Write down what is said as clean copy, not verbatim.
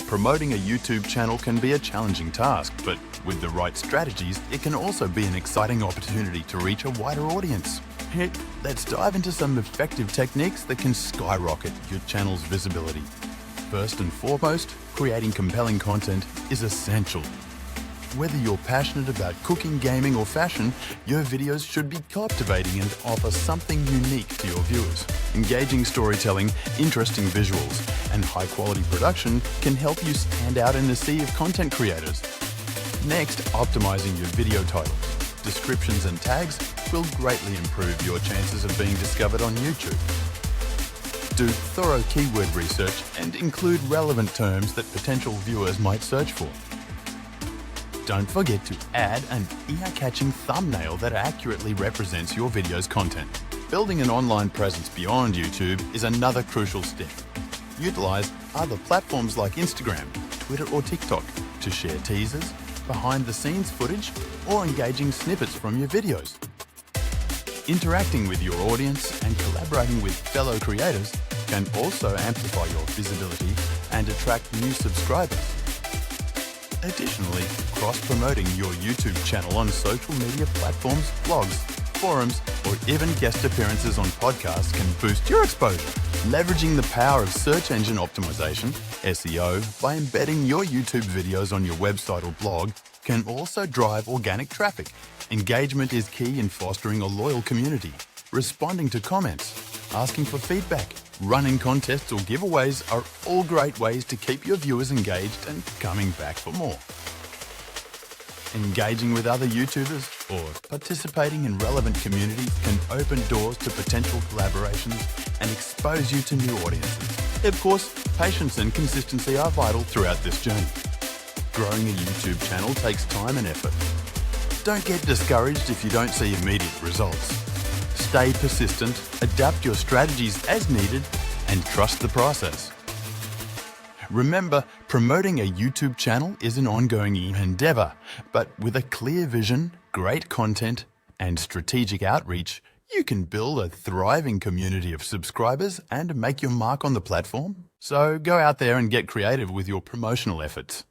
Promoting a YouTube channel can be a challenging task, but with the right strategies, it can also be an exciting opportunity to reach a wider audience. Here, let's dive into some effective techniques that can skyrocket your channel's visibility. First and foremost, creating compelling content is essential. Whether you're passionate about cooking, gaming, or fashion, your videos should be captivating and offer something unique to your viewers. Engaging storytelling, interesting visuals, and high-quality production can help you stand out in the sea of content creators. Next, optimizing your video titles, descriptions, and tags will greatly improve your chances of being discovered on YouTube. Do thorough keyword research and include relevant terms that potential viewers might search for. Don't forget to add an ear-catching thumbnail that accurately represents your video's content. Building an online presence beyond YouTube is another crucial step. Utilize other platforms like Instagram, Twitter, or TikTok to share teasers, behind-the-scenes footage, or engaging snippets from your videos. Interacting with your audience and collaborating with fellow creators can also amplify your visibility and attract new subscribers. Additionally, cross-promoting your YouTube channel on social media platforms, blogs, forums, or even guest appearances on podcasts can boost your exposure. Leveraging the power of search engine optimization, SEO, by embedding your YouTube videos on your website or blog can also drive organic traffic. Engagement is key in fostering a loyal community. Responding to comments, asking for feedback, running contests or giveaways are all great ways to keep your viewers engaged and coming back for more. Engaging with other YouTubers or participating in relevant communities can open doors to potential collaborations and expose you to new audiences. Of course, patience and consistency are vital throughout this journey. Growing a YouTube channel takes time and effort. Don't get discouraged if you don't see immediate results. Stay persistent, adapt your strategies as needed, and trust the process. Remember, promoting a YouTube channel is an ongoing endeavor, but with a clear vision, great content, and strategic outreach, you can build a thriving community of subscribers and make your mark on the platform. So go out there and get creative with your promotional efforts.